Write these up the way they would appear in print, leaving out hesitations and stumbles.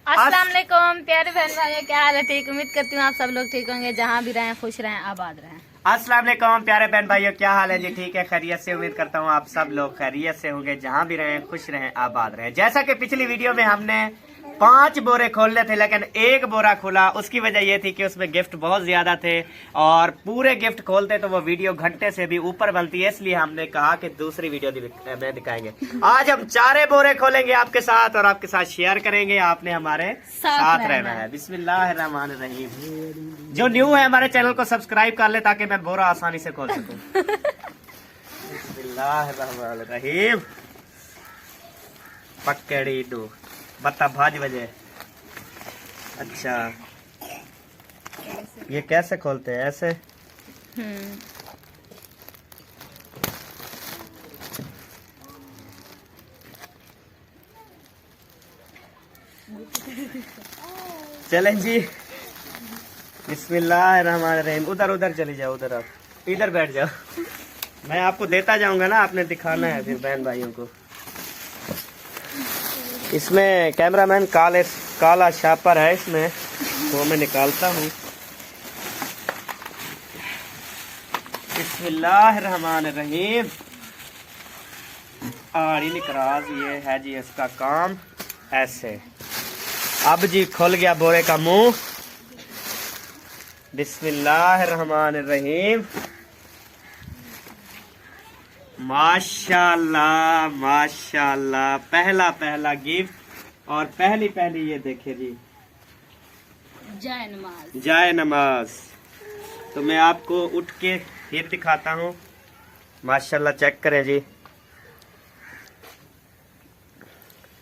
अस्सलाम वालेकुम प्यारे बहन भाइयों, क्या हाल है? ठीक, उम्मीद करती हूँ आप सब लोग ठीक होंगे, जहाँ भी रहें खुश रहें आबाद रहें। अस्सलाम वालेकुम प्यारे बहन भाइयों, क्या हाल है जी? ठीक है, खैरियत से। उम्मीद करता हूँ आप सब लोग खैरियत से होंगे, जहाँ भी रहें खुश रहें आबाद रहें। जैसा कि पिछली वीडियो में हमने 5 बोरे खोलने थे, लेकिन एक बोरा खुला। उसकी वजह ये थी कि उसमें गिफ्ट बहुत ज्यादा थे और पूरे गिफ्ट खोलते तो वो वीडियो घंटे से भी ऊपर बनती है, इसलिए हमने कहा कि दूसरी वीडियो में दिखाएंगे। आज हम 4 बोरे खोलेंगे आपके साथ और आपके साथ शेयर करेंगे। आपने हमारे साथ रहना है। बिस्मिल्लाहिर्रहमानिर्रहीम। जो न्यू है हमारे चैनल को सब्सक्राइब कर ले ताकि मैं बोरा आसानी से खोल सकूं। बिस्मिल्लाहिर्रहमानिर्रहीम। पकड़ी दो बत्ता भाज बजे। अच्छा, ये कैसे खोलते हैं? ऐसे? चलें जी, बिस्मिल्लाहिर्रहमानिर्रहीम। उधर उधर चली जाओ, उधर आप इधर बैठ जाओ। मैं आपको देता जाऊंगा ना, आपने दिखाना है फिर बहन भाइयों को। इसमें कैमरामैन काला शापर है, इसमें वो मैं निकालता हूँ। बिस्मिल्लाहिर्रहमानिर्रहीम। आड़ी निकराज ये है जी इसका काम। ऐसे अब जी खुल गया बोरे का मुंह। बिस्मिल्लाहिर्रहमानिर्रहीम। माशाल्लाह माशाल्लाह, पहला गिफ्ट और पहली ये देखिए जी, जाए नमाज। तो मैं आपको उठ के फिर दिखाता हूँ। माशाल्लाह, चेक करें जी।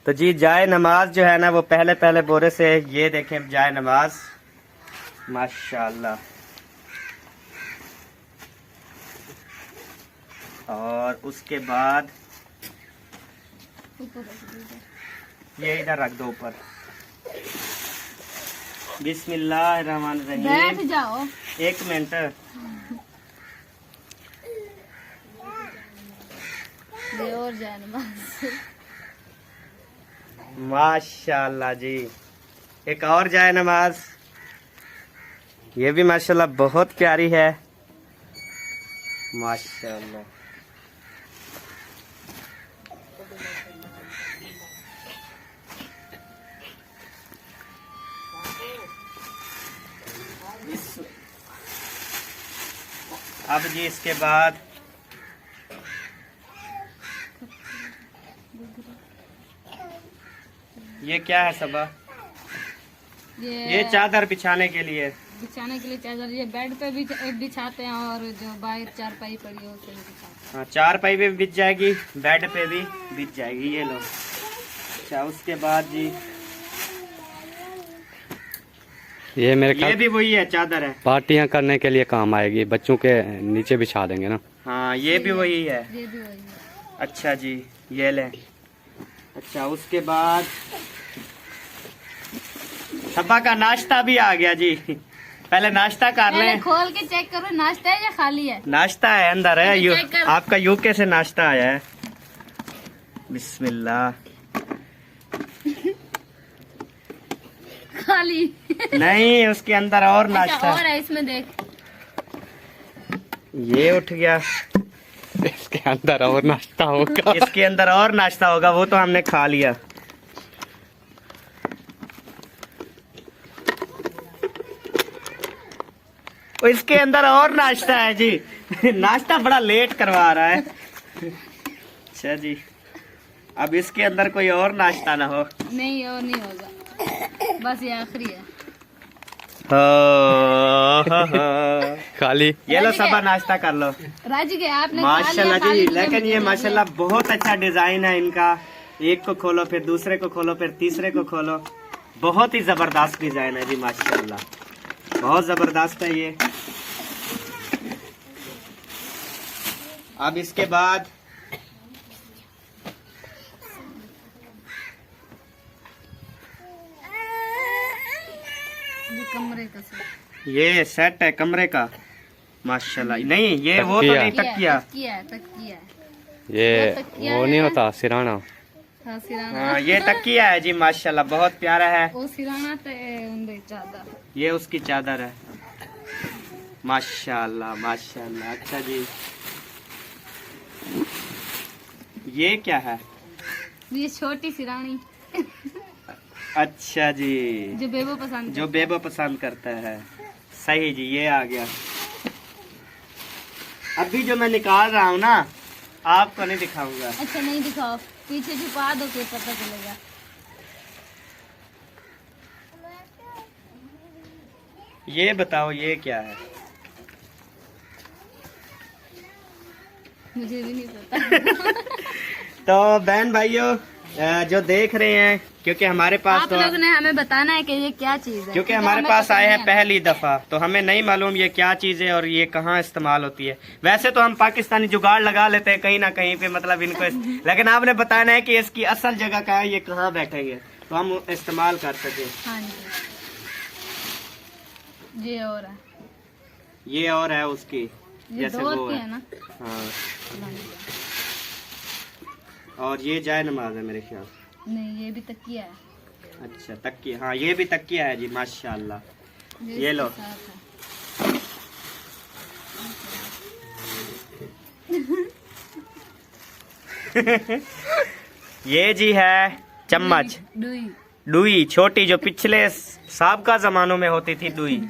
तो जी जाए नमाज जो है ना, वो पहले बोरे से ये देखें, जाए नमाज माशाल्लाह। और उसके बाद ये इधर रख दो ऊपर। बिस्मिल्लाहिर्रहमानिर्रहीम। बैठ जाओ, 1 मिनट। ये और जाए नमाज। माशाल्लाह जी, एक और जाए नमाज। ये भी माशाल्लाह बहुत प्यारी है। माशाल्लाह। अब जी इसके बाद ये क्या है सबा? ये चादर बिछाने के लिए चादर। ये बेड पे भी बिछाते हैं और जो बाहर चारपाई पड़ी है उसे भी बिछाते हैं। हाँ, चारपाई पे भी बिछ जाएगी, बेड पे भी बिछ जाएगी। ये लो। अच्छा, उसके बाद जी ये मेरे ये भी वही है, चादर है। पार्टियां करने के लिए काम आएगी, बच्चों के नीचे बिछा देंगे ना। हाँ, ये भी वही है। ये भी वही है। अच्छा जी, ये ले। अच्छा, उसके बाद सबा का नाश्ता भी आ गया जी। पहले नाश्ता कर लें। खोल के चेक करो, नाश्ता है या खाली है? नाश्ता है, अंदर है। आपका यूके से नाश्ता आया है। बिस्मिल्लाह। खाली नहीं, उसके अंदर और नाश्ता। अच्छा, और है इसमें, देख। ये उठ गया। इसके अंदर और नाश्ता होगा। इसके अंदर और नाश्ता होगा, वो तो हमने खा लिया। इसके अंदर और नाश्ता है जी। नाश्ता बड़ा लेट करवा रहा है। अच्छा जी, अब इसके अंदर कोई और नाश्ता ना हो। नहीं, और नहीं होगा, बस ये आखिरी है। खाली। ये लो सबा, नाश्ता कर लो। राजी के आपने माशाल्लाह जी, लेकिन ये माशाल्लाह बहुत अच्छा डिजाइन है इनका। एक को खोलो, फिर दूसरे को खोलो, फिर तीसरे को खोलो। बहुत ही जबरदस्त डिजाइन है जी, माशाल्लाह बहुत जबरदस्त है ये। अब इसके बाद ये कमरे का सेट। ये सेट है कमरे का। माशाल्लाह। नहीं, ये वो तो नहीं, तकिया। तकिया है। ये वो नहीं होता सिराना। हाँ सिराना हाँ, ये तकिया है जी माशाल्लाह, बहुत प्यारा है। वो सिराना ते उंदे चादर। ये उसकी चादर है माशाल्लाह माशाल्लाह। अच्छा जी, ये क्या है? ये छोटी सिरानी अच्छा जी, जो बेबो पसंद जो बेबो पसंद करता है। सही जी, ये आ गया। अभी जो मैं निकाल रहा हूँ ना, आपको नहीं दिखाऊंगा। अच्छा नहीं दिखाओ, पीछे छुपा दो फिर पता चलेगा। ये बताओ ये क्या है? मुझे भी नहीं पता। तो बहन भाइयों जो देख रहे हैं, क्योंकि हमारे पास आप तो लोग ने हमें बताना है कि ये क्या चीज है, क्योंकि हमारे हमें पास पता आए नहीं हैं है। पहली दफा, तो हमें नहीं मालूम ये क्या चीज है और ये कहाँ इस्तेमाल होती है। वैसे तो हम पाकिस्तानी जुगाड़ लगा लेते हैं कहीं ना कहीं पे, मतलब इनको लेकिन आपने बताना है कि इसकी असल जगह क्या है, ये कहाँ बैठेंगे तो हम इस्तेमाल कर सके। हाँ जी, ये और है, ये और है उसकी, ये जैसे दो वो की है। है ना। हाँ, और ये जाए नमाज है मेरे ख्याल। नहीं, ये भी तकिया है। अच्छा तकिया, हाँ ये भी तकिया है जी माशाल्लाह। ये लो। इसके साथ है। ये जी है चम्मच, दुई। डुई छोटी, जो पिछले साबका जमानों में होती थी डुई।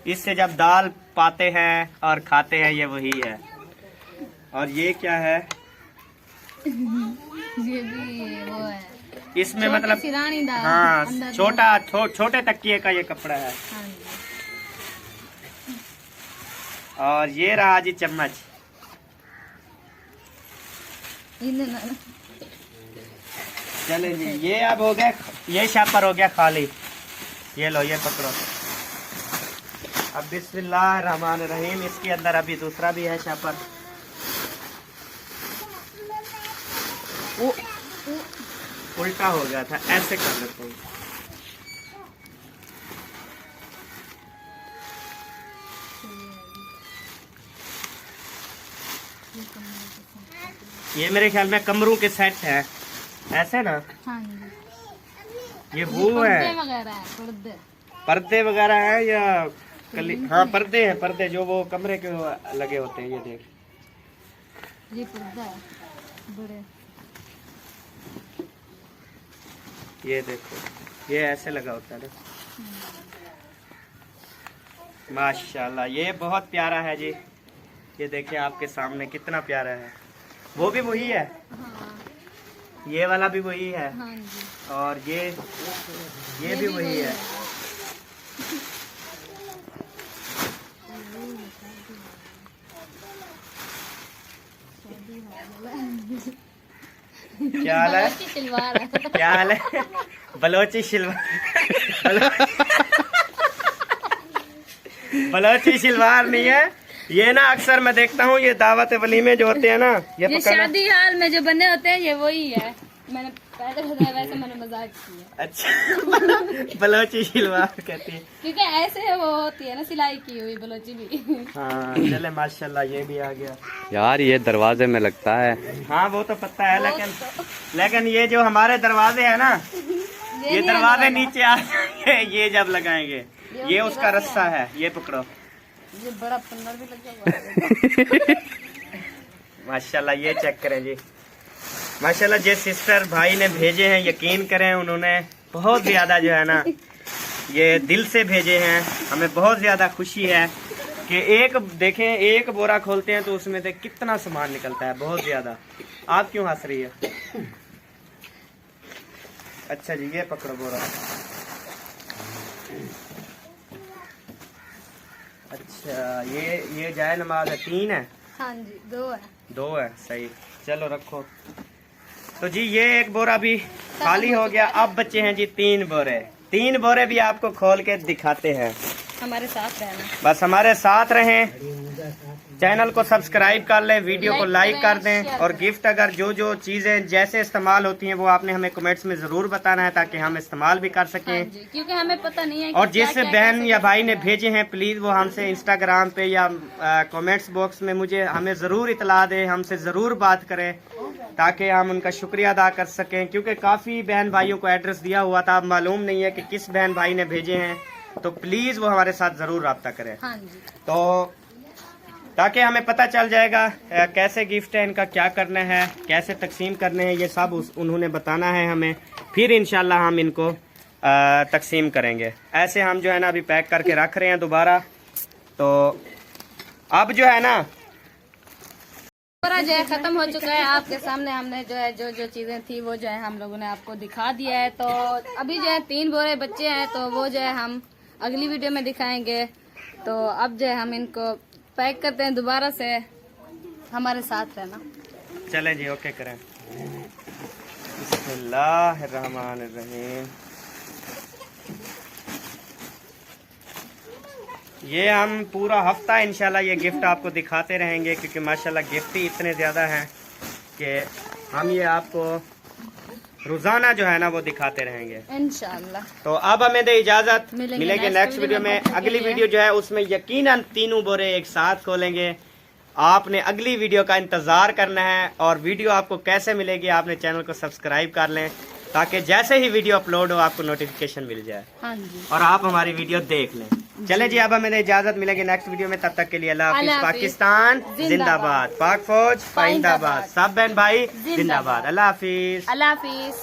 इससे जब दाल पाते हैं और खाते हैं, ये वही है। और ये क्या है? ये भी वो है, इसमें छोटी मतलब सिरानी दाल। हाँ अंदर छोटा छोटे तकिए का ये कपड़ा है। हाँ जी। और ये रहा जी चम्मच। इन्हें ना- चले जी, ये अब हो गया, ये शापर हो गया खाली। ये लो, ये पकड़ो। अब बिस्मिल्लाह रहमान रहीम, इसके अंदर अभी दूसरा भी है शापर। वो उल्टा हो गया था, ऐसे कर लेते हैं। ये मेरे ख्याल में कमरों के सेट है, ऐसे ना। हाँ जी, ये वो पर्दे है, वगैरह है, पर्दे। पर्दे वगैरह है या कली? हाँ पर्दे हैं, पर्दे जो वो कमरे के लगे होते हैं। ये देख, ये पर्दा है बड़े। ये देखो, ये ऐसे लगा होता है ना। माशाल्लाह, ये बहुत प्यारा है जी। ये देखिए आपके सामने कितना प्यारा है। वो भी वही है, हाँ ये वाला भी वही है, हाँ जी, और ये भी वही है। क्या हाल है? बलोची सलवार है। क्या हाल है? बलोची शलवार। बलोची शलवार नहीं है ये ना, अक्सर मैं देखता हूँ ये दावत वलीमे जो होते हैं ना, ये ये पकड़ना। शादी हाल में जो बने होते हैं, ये वही है। मैंने पहले बताया, वैसे मैंने मजाक किया। अच्छा, बलोची शलवार कहती है। क्योंकि ऐसे वो होती है ना, सिलाई की हुई बलोची भी। हाँ चले माशाल्लाह, ये भी आ गया। यार ये दरवाजे में लगता है। हाँ वो तो पता है, लेकिन ये जो हमारे दरवाजे है ना, ये दरवाजे नीचे आ जाएंगे ये जब लगाएंगे। ये उसका रस्सा है, ये पकड़ो। ये बड़ा पन्नर भी लगा हुआ है। माशाल्लाह, ये चेक करें जी माशाल्लाह। जिस सिस्टर भाई ने भेजे हैं, यकीन करें उन्होंने बहुत ज्यादा जो है ना, ये दिल से भेजे हैं। हमें बहुत ज्यादा खुशी है कि एक देखें, एक बोरा खोलते हैं तो उसमें से कितना सामान निकलता है, बहुत ज्यादा। आप क्यों हंस रही है? अच्छा जी, ये पकड़ो बोरा। अच्छा, ये जाए नमाज है, 3 है? हाँ जी, 2 है। 2 है, सही। चलो रखो। तो जी ये एक बोरा भी खाली हो गया। अब बचे हैं जी 3 बोरे। 3 बोरे भी आपको खोल के दिखाते हैं। हमारे साथ रहना। बस हमारे साथ रहें, चैनल को सब्सक्राइब कर लें, वीडियो को लाइक कर दें, और गिफ्ट अगर जो चीजें जैसे इस्तेमाल होती हैं वो आपने हमें कमेंट्स में जरूर बताना है, ताकि हम इस्तेमाल भी कर सकें। हाँ जी, क्योंकि हमें पता नहीं है कि और जिस क्या-क्या बहन कैसे या भाई ने करते हैं। भेजे हैं, प्लीज वो हमसे इंस्टाग्राम पे या कमेंट्स बॉक्स में हमें जरूर इतला दें, हमसे जरूर बात करें। ताकि हम उनका शुक्रिया अदा कर सकें, क्योंकि काफ़ी बहन भाइयों को एड्रेस दिया हुआ था, अब मालूम नहीं है कि किस बहन भाई ने भेजे हैं, तो प्लीज़ वो हमारे साथ ज़रूर रब्ता करें। हाँ जी। तो ताकि हमें पता चल जाएगा कैसे गिफ्ट है, इनका क्या करना है, कैसे तकसीम करने हैं, ये सब उन्होंने बताना है हमें, फिर इंशाल्लाह हम इनको तकसीम करेंगे। ऐसे हम जो है ना अभी पैक करके रख रहे हैं दोबारा। तो अब जो है ना पूरा जो है खत्म हो चुका है, आपके सामने हमने जो है जो चीजें थी वो जो है हम लोगों ने आपको दिखा दिया है। तो अभी जो है 3 बोरे बच्चे हैं, तो वो जो है हम अगली वीडियो में दिखाएंगे। तो अब जो है हम इनको पैक करते हैं, दोबारा से हमारे साथ रहना। चले जी, ओके करें। बिस्मिल्लाहिर्रहमानिर्रहीम। ये हम पूरा हफ्ता इंशाल्लाह ये गिफ्ट आपको दिखाते रहेंगे, क्योंकि माशाल्लाह गिफ्ट ही इतने ज़्यादा हैं कि हम ये आपको रोज़ाना जो है ना वो दिखाते रहेंगे इंशाल्लाह। तो अब हमें दे इजाज़त, मिलेंगे नेक्स्ट वीडियो में। अगली वीडियो जो है उसमें यकीनन तीनों बोरे एक साथ खोलेंगे। आपने अगली वीडियो का इंतज़ार करना है, और वीडियो आपको कैसे मिलेगी, आपने चैनल को सब्सक्राइब कर लें, ताकि जैसे ही वीडियो अपलोड हो आपको नोटिफिकेशन मिल जाए। हाँ जी। और आप हमारी वीडियो देख लें। चले जी, अब हमें इजाजत, मिलेंगे नेक्स्ट वीडियो में। तब तक के लिए अल्लाह हाफिज। पाकिस्तान जिंदाबाद, पाक फौज पाइंदाबाद, सब बहन भाई जिंदाबाद। अल्लाह हाफिज। अल्लाह हाफिज।